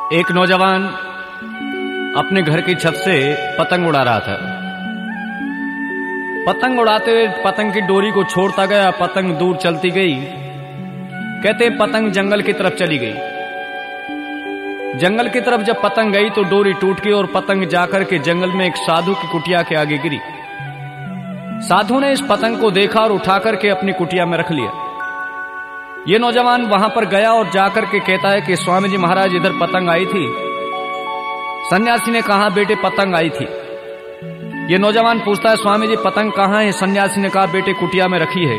एक नौजवान अपने घर की छत से पतंग उड़ा रहा था। पतंग उड़ाते हुए पतंग की डोरी को छोड़ता गया, पतंग दूर चलती गई। कहते पतंग जंगल की तरफ चली गई। जंगल की तरफ जब पतंग गई तो डोरी टूट गई और पतंग जाकर के जंगल में एक साधु की कुटिया के आगे गिरी। साधु ने इस पतंग को देखा और उठाकर के अपनी कुटिया में रख लिया। ये नौजवान वहां पर गया और जाकर के कहता है कि स्वामी जी महाराज इधर पतंग आई थी। सन्यासी ने कहा बेटे पतंग आई थी। ये नौजवान पूछता है स्वामी जी पतंग कहाँ है? सन्यासी ने कहा बेटे कुटिया में रखी है।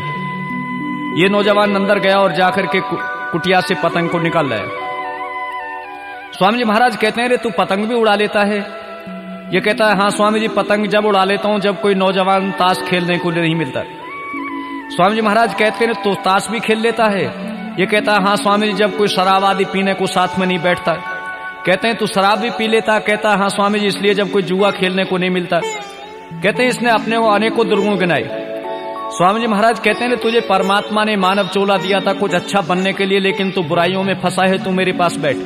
ये नौजवान अंदर गया और जाकर के कुटिया से पतंग को निकाल लाया। स्वामी जी महाराज कहते हैं रे तू पतंग भी उड़ा लेता है? ये कहता है हाँ स्वामी जी पतंग जब उड़ा लेता हूं जब कोई नौजवान ताश खेलने को नहीं मिलता। स्वामी जी महाराज कहते हैं तो ताश भी खेल लेता है? ये कहता है हाँ स्वामी जी जब कोई शराब आदि पीने को साथ में नहीं बैठता। कहते हैं तू शराब भी पी लेता? कहता है हाँ स्वामी जी इसलिए जब कोई जुआ खेलने को नहीं मिलता। कहते हैं इसने अपने को अनेकों दुर्गुण गिनाए। स्वामी जी महाराज कहते हैं तुझे परमात्मा ने मानव चोला दिया था कुछ अच्छा बनने के लिए, लेकिन तू बुराइयों में फंसा है, तू मेरे पास बैठ।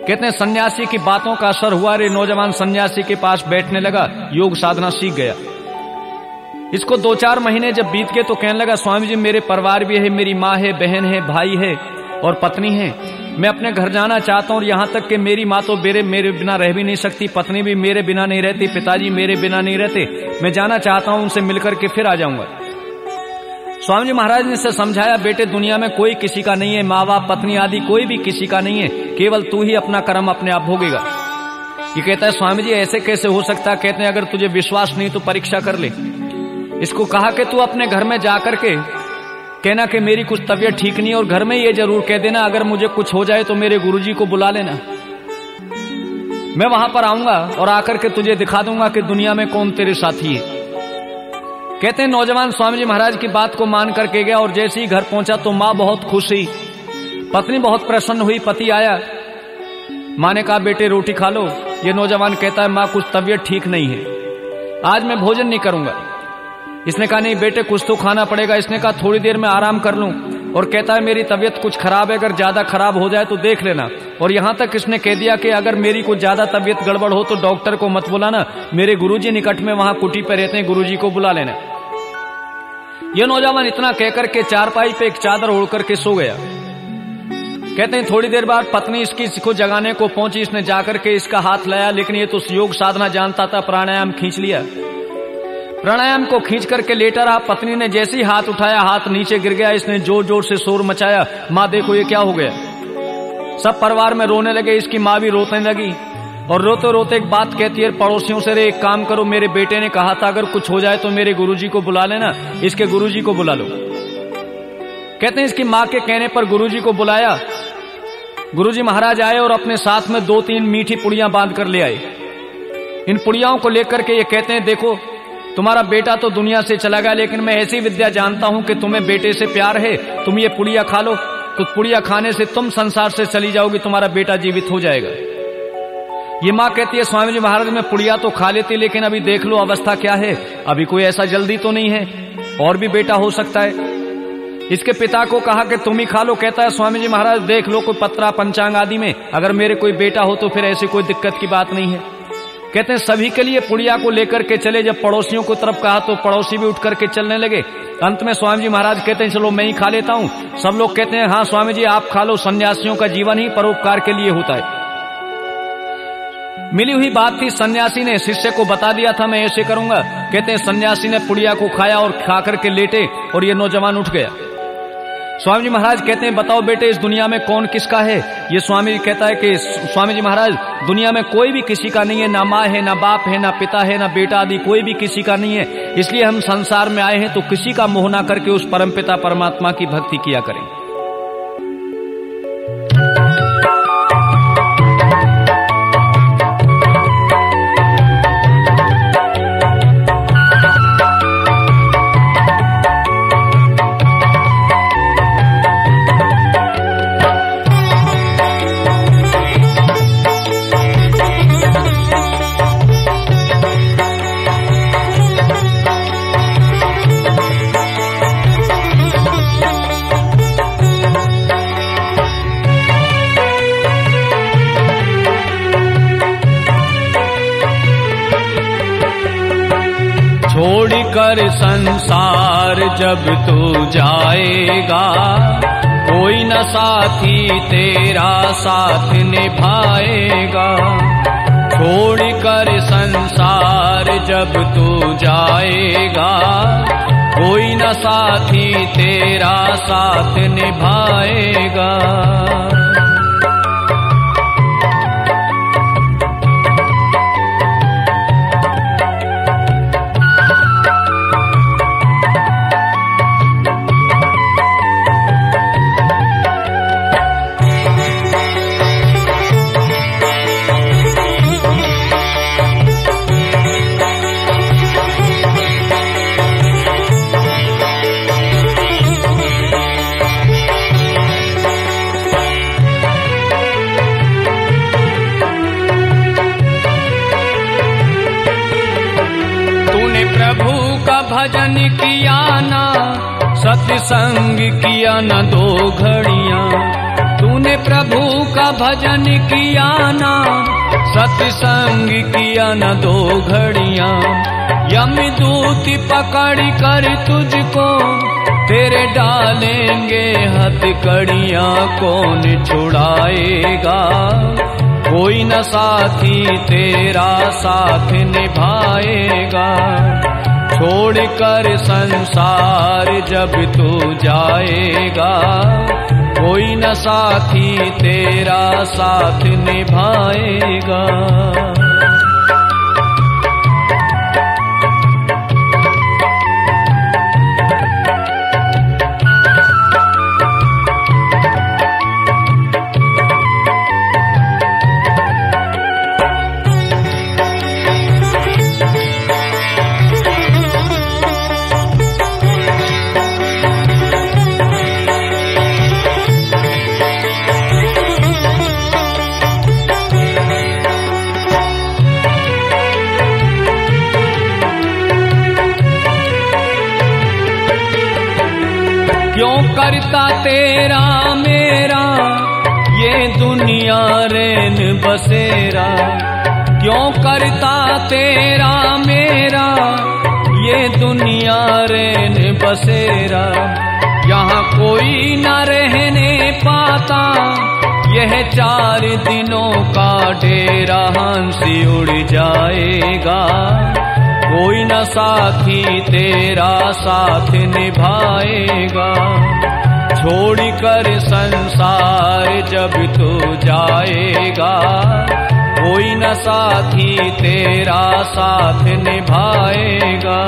कहते हैं सन्यासी की बातों का असर हुआ। रे नौजवान सन्यासी के पास बैठने लगा, योग साधना सीख गया। इसको 2-4 महीने जब बीत गए तो कहने लगा स्वामी जी मेरे परिवार भी है, मेरी माँ है, बहन है, भाई है और पत्नी है। मैं अपने घर जाना चाहता हूं और यहां तक कि मेरी माँ तो मेरे बिना रह भी नहीं सकती, पत्नी भी मेरे बिना नहीं रहती, पिताजी मेरे बिना नहीं रहते। मैं जाना चाहता हूं, उनसे मिलकर के फिर आ जाऊंगा। स्वामी जी महाराज ने इसे समझाया बेटे दुनिया में कोई किसी का नहीं है, माँ बाप पत्नी आदि कोई भी किसी का नहीं है, केवल तू ही अपना कर्म अपने आप भोगेगा। ये कहता है स्वामी जी ऐसे कैसे हो सकता? कहते हैं अगर तुझे विश्वास नहीं तो परीक्षा कर ले। इसको कहा कि तू अपने घर में जाकर के कहना कि मेरी कुछ तबीयत ठीक नहीं, और घर में ये जरूर कह देना अगर मुझे कुछ हो जाए तो मेरे गुरुजी को बुला लेना। मैं वहां पर आऊंगा और आकर के तुझे दिखा दूंगा कि दुनिया में कौन तेरे साथी है। कहते हैं नौजवान स्वामी जी महाराज की बात को मान करके गया और जैसे ही घर पहुंचा तो माँ बहुत खुश हुई, पत्नी बहुत प्रसन्न हुई। पति आया, माँ ने कहा बेटे रोटी खा लो। ये नौजवान कहता है माँ कुछ तबीयत ठीक नहीं है, आज मैं भोजन नहीं करूंगा। इसने कहा नहीं बेटे कुछ तो खाना पड़ेगा। इसने कहा थोड़ी देर में आराम कर लूं, और कहता है मेरी तबीयत कुछ खराब है, अगर ज्यादा खराब हो जाए तो देख लेना। और यहां तक इसने कह दिया कि अगर मेरी कुछ ज्यादा तबीयत गड़बड़ हो तो डॉक्टर को मत बुलाना, मेरे गुरुजी निकट में वहां कुटी पे रहते हैं, गुरुजी को बुला लेना। यह नौजवान इतना कहकर के चारपाई पे एक चादर ओढ़ करके सो गया। कहते हैं थोड़ी देर बाद पत्नी इसको जगाने को पहुंची। इसने जाकर के इसका हाथ लाया, लेकिन ये तो योग साधना जानता था, प्राणायाम खींच लिया। प्राणायाम को खींच करके लेटा रहा। पत्नी ने जैसे ही हाथ उठाया हाथ नीचे गिर गया। इसने जोर जोर से शोर मचाया, माँ देखो ये क्या हो गया। सब परिवार में रोने लगे, इसकी माँ भी रोने लगी और रोते रोते एक बात कहती है पड़ोसियों से, रे एक काम करो मेरे बेटे ने कहा था अगर कुछ हो जाए तो मेरे गुरुजी को बुला लेना, इसके गुरुजी को बुला लो। कहते हैं इसकी माँ के कहने पर गुरुजी को बुलाया। गुरुजी महाराज आए और अपने साथ में 2-3 मीठी पुड़ियां बांध कर ले आए। इन पुड़ियाओं को लेकर के ये कहते हैं देखो तुम्हारा बेटा तो दुनिया से चला गया, लेकिन मैं ऐसी विद्या जानता हूं कि तुम्हें बेटे से प्यार है, तुम ये पुड़िया खा लो, तो पुड़िया खाने से तुम संसार से चली जाओगी, तुम्हारा बेटा जीवित हो जाएगा। ये माँ कहती है स्वामी जी महाराज मैं पुड़िया तो खा लेती, लेकिन अभी देख लो अवस्था क्या है, अभी कोई ऐसा जल्दी तो नहीं है, और भी बेटा हो सकता है। इसके पिता को कहा कि तुम ही खा लो। कहता है स्वामी जी महाराज देख लो कोई पत्रा पंचांग आदि में अगर मेरे कोई बेटा हो तो फिर ऐसी कोई दिक्कत की बात नहीं है। कहते हैं सभी के लिए पुड़िया को लेकर के चले। जब पड़ोसियों को तरफ कहा तो पड़ोसी भी उठ करके चलने लगे। अंत में स्वामी जी महाराज कहते हैं चलो मैं ही खा लेता हूं। सब लोग कहते हैं हाँ स्वामी जी आप खा लो, सन्यासियों का जीवन ही परोपकार के लिए होता है। मिली हुई बात थी, सन्यासी ने शिष्य को बता दिया था मैं ऐसे करूंगा। कहते हैं सन्यासी ने पुड़िया को खाया और खा करके लेटे और ये नौजवान उठ गया। स्वामी जी महाराज कहते हैं बताओ बेटे इस दुनिया में कौन किसका है? ये स्वामी जी कहता है कि स्वामी जी महाराज दुनिया में कोई भी किसी का नहीं है, ना माँ है, ना बाप है, ना पिता है, ना बेटा आदि कोई भी किसी का नहीं है। इसलिए हम संसार में आए हैं तो किसी का मोह ना करके उस परमपिता परमात्मा की भक्ति किया करें। छोड़ कर संसार जब तू जाएगा, कोई न साथी तेरा साथ निभाएगा। छोड़ कर संसार जब तू जाएगा, कोई न साथी तेरा साथ निभाएगा। प्रभु का भजन किया ना, सत्संग किया न 2 घड़ियां। तूने प्रभु का भजन किया ना, सत्संग किया न 2 घड़ियां। यमदूत पकड़ कर तुझको तेरे डालेंगे हथकड़ियां, कौन छुड़ाएगा। कोई न साथी तेरा साथ निभाएगा। छोड़ कर संसार जब तू जाएगा, कोई न साथी तेरा साथ निभाएगा। क्यों करता तेरा मेरा ये दुनिया रैन बसेरा। क्यों करता तेरा मेरा ये दुनिया रैन बसेरा। यहाँ कोई न रहने पाता, यह 4 दिनों का डेरा हंसी उड़ जाएगा। कोई न साथी तेरा साथ निभाएगा। छोड़ कर संसार जब तू जाएगा, कोई न साथी तेरा साथ निभाएगा।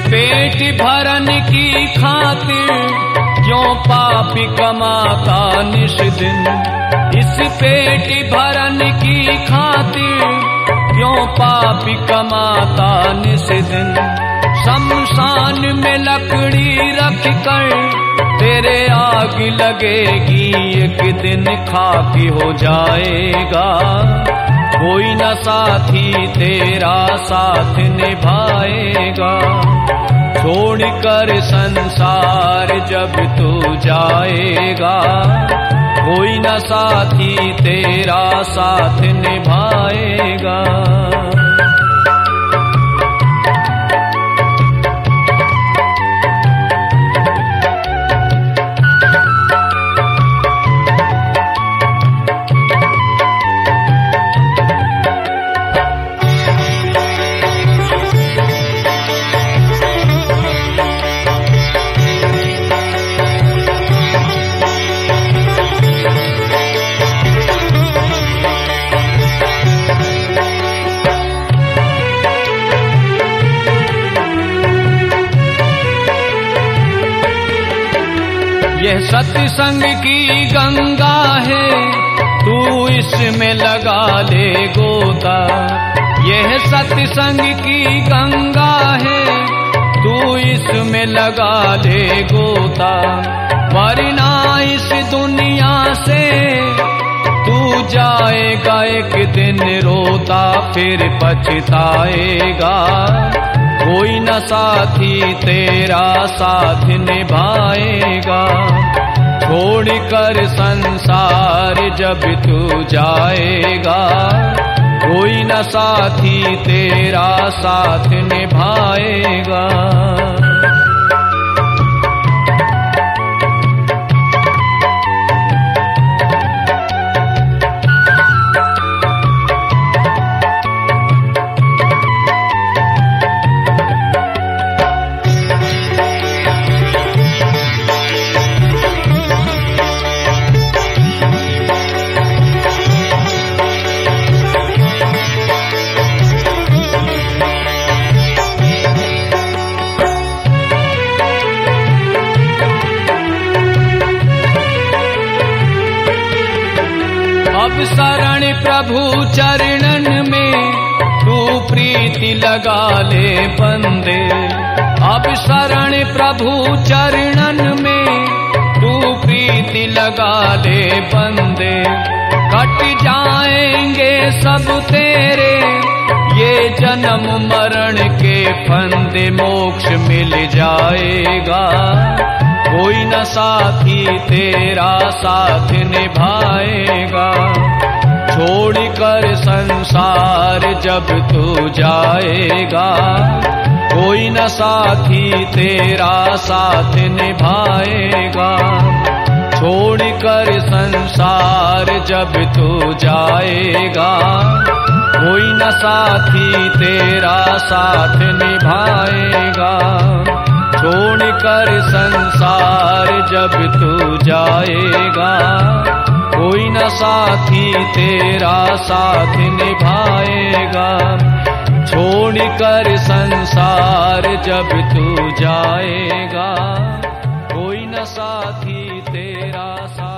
पेट भरन की खातिर क्यों पापी कमाता निश दिन। इस पेट भरन की खातिर क्यों पापी कमाता निश दिन। शमशान में लकड़ी रख कर तेरे आग लगेगी, एक दिन खाकी हो जाएगा। कोई न साथी तेरा साथ निभाएगा। छोड़ कर संसार जब तू जाएगा, कोई न साथी तेरा साथ निभाएगा। यह सत्संग की गंगा है, तू इसमें लगा ले गोता। यह सत्संग की गंगा है, तू इसमें लगा ले गोता। वरना इस दुनिया से तू जाएगा एक दिन रोता, फिर पछताएगा। कोई न साथी तेरा साथ निभाएगा। छोड़कर संसार जब तू जाएगा, कोई न साथी तेरा साथ निभाएगा। अब शरण प्रभु चरणन में तू प्रीति लगा ले बंदे। अब शरण प्रभु चरणन में तू प्रीति लगा ले बंदे। कट जाएंगे सब तेरे ये जन्म मरण के फंदे, मोक्ष मिल जाएगा। कोई न साथी तेरा साथ निभाएगा। छोड़कर संसार जब तू जाएगा, कोई न साथी तेरा साथ निभाएगा। छोड़कर संसार जब तू जाएगा, कोई न साथी तेरा साथ निभाएगा। छोड़कर संसार जब तू जाएगा, कोई न साथी तेरा साथ निभाएगा। छोड़कर संसार जब तू जाएगा, कोई न साथी तेरा साथ